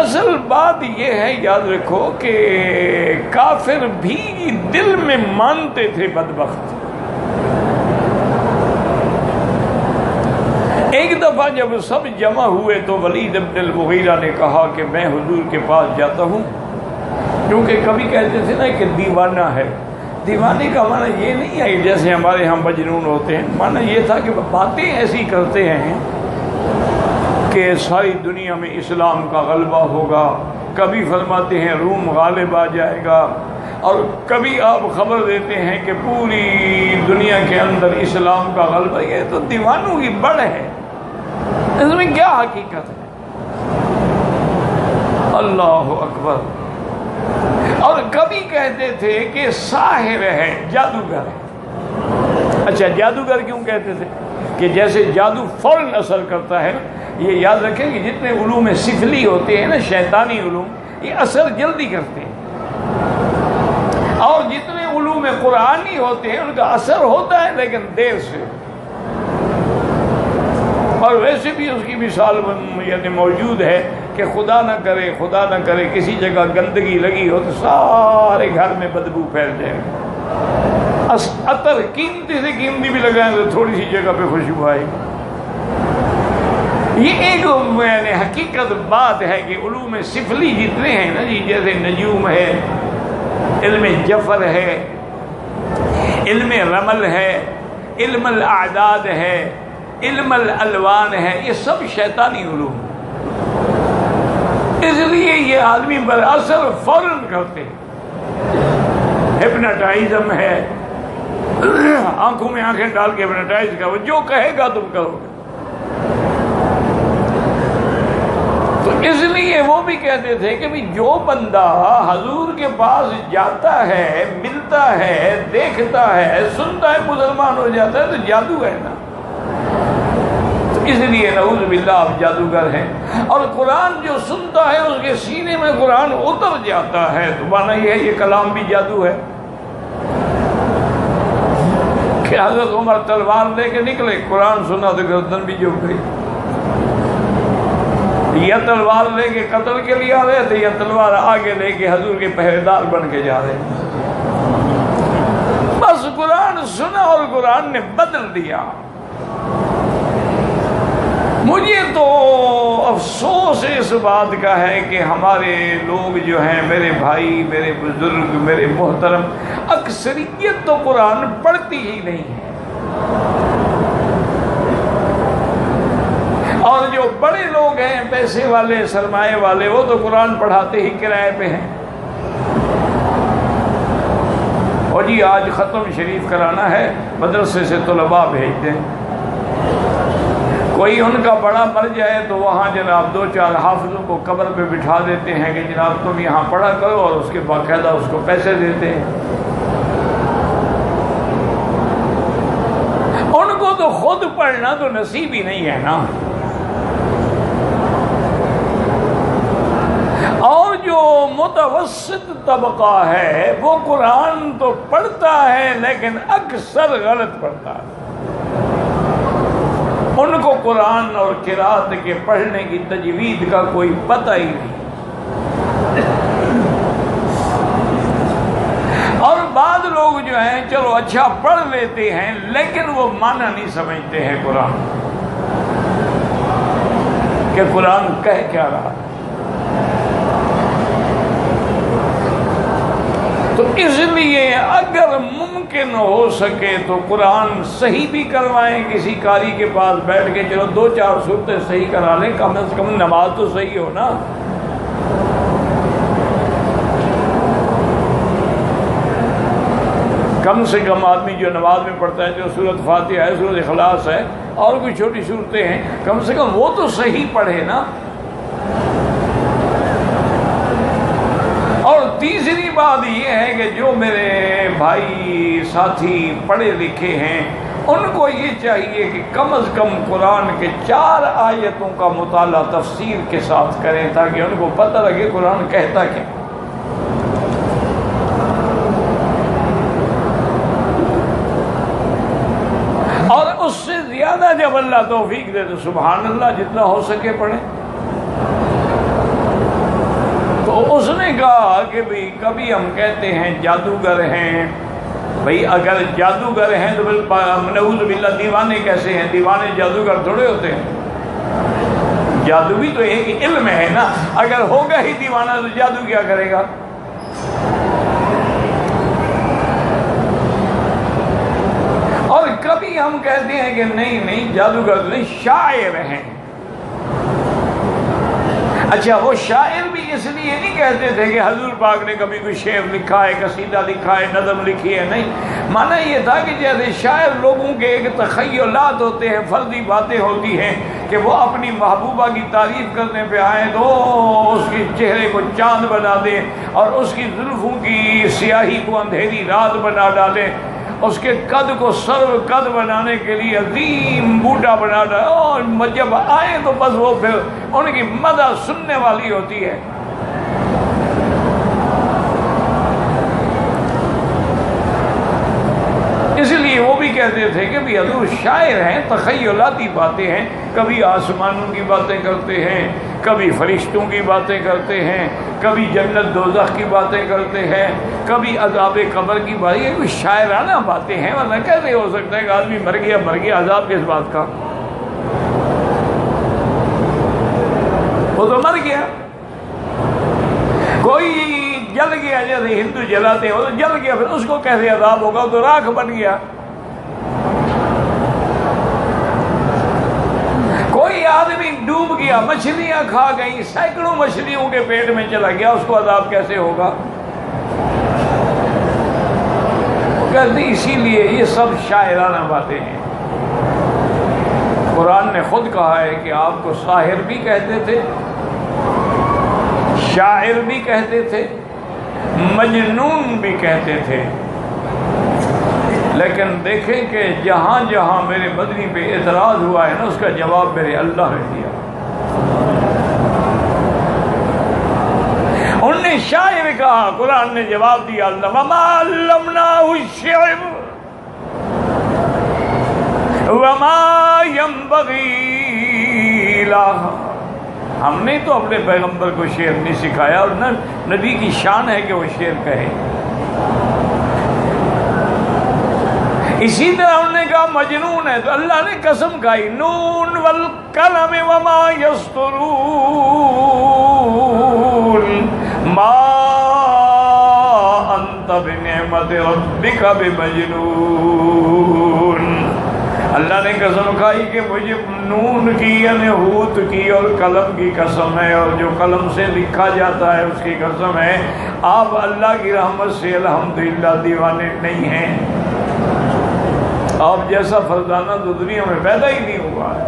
اصل بات یہ ہے، یاد رکھو کہ کافر بھی دل میں مانتے تھے بدبخت۔ ایک دفعہ جب سب جمع ہوئے تو ولید بن المغیرہ نے کہا کہ میں حضور کے پاس جاتا ہوں، کیونکہ کبھی کہتے تھے نا کہ دیوانہ ہے۔ دیوانے کا معنی یہ نہیں ہے جیسے ہمارے ہاں مجنون ہوتے ہیں، معنی یہ تھا کہ باتیں ایسی کرتے ہیں کہ ساری دنیا میں اسلام کا غلبہ ہوگا، کبھی فرماتے ہیں روم غالب آ جائے گا، اور کبھی آپ خبر دیتے ہیں کہ پوری دنیا کے اندر اسلام کا غلبہ۔ یہ تو دیوانوں کی بڑھ ہے، اس میں کیا حقیقت ہے؟ اللہ اکبر۔ اور کبھی کہتے تھے کہ ساحر ہے، جادوگر ہے۔ اچھا جادوگر کیوں کہتے تھے؟ کہ جیسے جادو فوراً اثر کرتا ہے۔ یہ یاد رکھیں کہ جتنے علوم سفلی ہوتے ہیں نا، شیطانی علوم، یہ اثر جلدی کرتے ہیں، اور جتنے علوم قرآنی ہوتے ہیں ان کا اثر ہوتا ہے لیکن دیر سے۔ اور ویسے بھی اس کی مثال یعنی موجود ہے کہ خدا نہ کرے کسی جگہ گندگی لگی ہو تو سارے گھر میں بدبو پھیل جائے گی۔ عطر قیمتی سے قیمتی بھی لگائیں تو تھوڑی سی جگہ پہ خوشبو آئے گی۔ یہ ایک یعنی حقیقت بات ہے کہ علوم سفلی جتنے ہیں نا جی، جیسے نجوم ہے، علم جفر ہے، علم رمل ہے، علم الاعداد ہے، علم الالوان ہے، یہ سب شیطانی علوم، اس لیے یہ آدمی پر اثر فوراً کرتے ہیں۔ ہپناٹائزم ہے، آنکھوں میں آنکھیں ڈال کے ہپناٹائز کا، وہ جو کہے گا تم کرو گے۔ تو اس لیے وہ بھی کہتے تھے کہ بھی جو بندہ حضور کے پاس جاتا ہے، ملتا ہے، دیکھتا ہے، سنتا ہے، مسلمان ہو جاتا ہے تو جادو ہے نا۔ تو اس لیے نعوذ باللہ آپ جادوگر ہیں۔ اور قرآن جو سنتا ہے اس کے سینے میں قرآن اتر جاتا ہے، تو معنی یہ ہے یہ کلام بھی جادو ہے۔ کہ حضرت عمر تلوار لے کے نکلے، قرآن سنا تو گردن بھی جھک گئی، یا تلوار لے کے قتل کے لیے آ رہے تھے، یا تلوار آگے لے کے حضور کے پہرے دار بن کے جا رہے ہیں۔ بس قرآن سنا اور قرآن نے بدل دیا۔ مجھے تو افسوس اس بات کا ہے کہ ہمارے لوگ جو ہیں، میرے بھائی، میرے بزرگ، میرے محترم، اکثریت تو قرآن پڑھتی ہی نہیں ہے، اور جو بڑے لوگ ہیں، پیسے والے، سرمایہ والے، وہ تو قرآن پڑھاتے ہی کرائے پہ ہیں۔ اور جی آج ختم شریف کرانا ہے، مدرسے سے طلباء بھیج دیں۔ کوئی ان کا بڑا مر جائے تو وہاں جناب 2-4 حافظوں کو قبر پہ بٹھا دیتے ہیں کہ جناب تم یہاں پڑھا کرو، اور اس کے باقاعدہ اس کو پیسے دیتے ہیں۔ ان کو تو خود پڑھنا تو نصیب ہی نہیں ہے نا۔ اور جو متوسط طبقہ ہے وہ قرآن تو پڑھتا ہے لیکن اکثر غلط پڑھتا ہے۔ ان کو قرآن اور قرات کے پڑھنے کی تجوید کا کوئی پتہ ہی نہیں۔ اور بعض لوگ جو ہیں چلو اچھا پڑھ لیتے ہیں لیکن وہ معنی نہیں سمجھتے ہیں قرآن کہ قرآن کہہ کیا رہا۔ تو اس لیے اگر ممکن ہو سکے تو قرآن صحیح بھی کروائیں، کسی قاری کے پاس بیٹھ کے چلو 2-4 صورتیں صحیح کرا لیں، کم از کم نماز تو صحیح ہو نا۔ کم سے کم آدمی جو نماز میں پڑھتا ہے، جو سورۃ فاتحہ ہے، سورۃ اخلاص ہے، اور کوئی چھوٹی صورتیں ہیں، کم سے کم وہ تو صحیح پڑھے نا۔ اور تیسری بات یہ ہے کہ جو میرے بھائی ساتھی پڑھے لکھے ہیں، ان کو یہ چاہیے کہ کم از کم قرآن کے 4 آیتوں کا مطالعہ تفسیر کے ساتھ کریں، تاکہ ان کو پتہ لگے قرآن کہتا کیا۔ اور اس سے زیادہ جب اللہ توفیق دے تو سبحان اللہ جتنا ہو سکے پڑھیں۔ تو اس نے کہا کہ بھئی کبھی ہم کہتے ہیں جادوگر ہیں، بھئی اگر جادوگر ہیں تو نعوذ باللہ دیوانے کیسے ہیں؟ دیوانے جادوگر تھوڑے ہوتے ہیں، جادو بھی تو ایک علم ہے نا، اگر ہوگا ہی دیوانہ تو جادو کیا کرے گا؟ اور کبھی ہم کہتے ہیں کہ نہیں جادوگر نہیں، شاعر ہیں۔ اچھا وہ شاعر بھی اس لیے نہیں کہتے تھے کہ حضور پاک نے کبھی کوئی شعر لکھا ہے، قصیدہ لکھا ہے، نظم لکھی ہے، نہیں، معنی یہ تھا کہ جیسے شاعر لوگوں کے ایک تخیلات ہوتے ہیں، فردی باتیں ہوتی ہیں کہ وہ اپنی محبوبہ کی تعریف کرنے پہ آئے تو اس کے چہرے کو چاند بنا دیں اور اس کی زلفوں کی سیاہی کو اندھیری رات بنا ڈالیں، اس کے قد کو سرو قد بنانے کے لیے عظیم بوٹا بنا ڈالے، اور جب آئے تو بس وہ پھر ان کی مدح سننے والی ہوتی ہے۔ اس لیے وہ بھی کہتے تھے کہ بھی حضور شاعر ہیں، تخیلاتی باتیں ہیں، کبھی آسمانوں کی باتیں کرتے ہیں، کبھی فرشتوں کی باتیں کرتے ہیں، کبھی جنت دوزخ کی باتیں کرتے ہیں، کبھی عذاب قبر کی باتیں، یہ کوئی شاعرانہ باتیں ہیں، ورنہ کیسے ہو سکتا ہے کہ آدمی مر گیا عذاب کس بات کا؟ وہ تو مر گیا۔ کوئی جل گیا، جیسے ہندو جلاتے ہیں، وہ تو جل گیا، پھر اس کو کیسے عذاب ہوگا؟ وہ تو راکھ بن گیا۔ کوئی آدمی ڈوب گیا، مچھلیاں کھا گئی، سینکڑوں مچھلیوں کے پیٹ میں چلا گیا، اس کو عذاب کیسے ہوگا؟ وہ کہتے ہیں اسی لیے یہ سب شاعرانہ باتیں ہیں۔ قرآن نے خود کہا ہے کہ آپ کو ساحر بھی کہتے تھے، شاعر بھی کہتے تھے، مجنون بھی کہتے تھے، لیکن دیکھیں کہ جہاں جہاں میرے مدنی پہ اعتراض ہوا ہے نا، اس کا جواب میرے اللہ نے دیا۔ انہوں نے شاعر کہا، قرآن نے جواب دیا اللہ وَمَا عَلَّمْنَاهُ الشِّعْرَ وَمَا يَنبَغِي لَهُ، ہم نے تو اپنے پیغمبر کو شعر نہیں سکھایا، اور نہ نبی کی شان ہے کہ وہ شعر کہے۔ اسی طرح انہوں نے کہا مجنون ہے، تو اللہ نے قسم کھائی نون والقلم وما یسطرون ما انت بنعمت ربک بمجنون۔ اللہ نے قسم کھائی کہ مجھے نون کی یعنی ہوت کی اور قلم کی قسم ہے، اور جو قلم سے لکھا جاتا ہے اس کی قسم ہے، آپ اللہ کی رحمت سے الحمدللہ دیوانے نہیں ہیں۔ آپ جیسا فرزانہ تو دنیا میں پیدا ہی نہیں ہوا ہے۔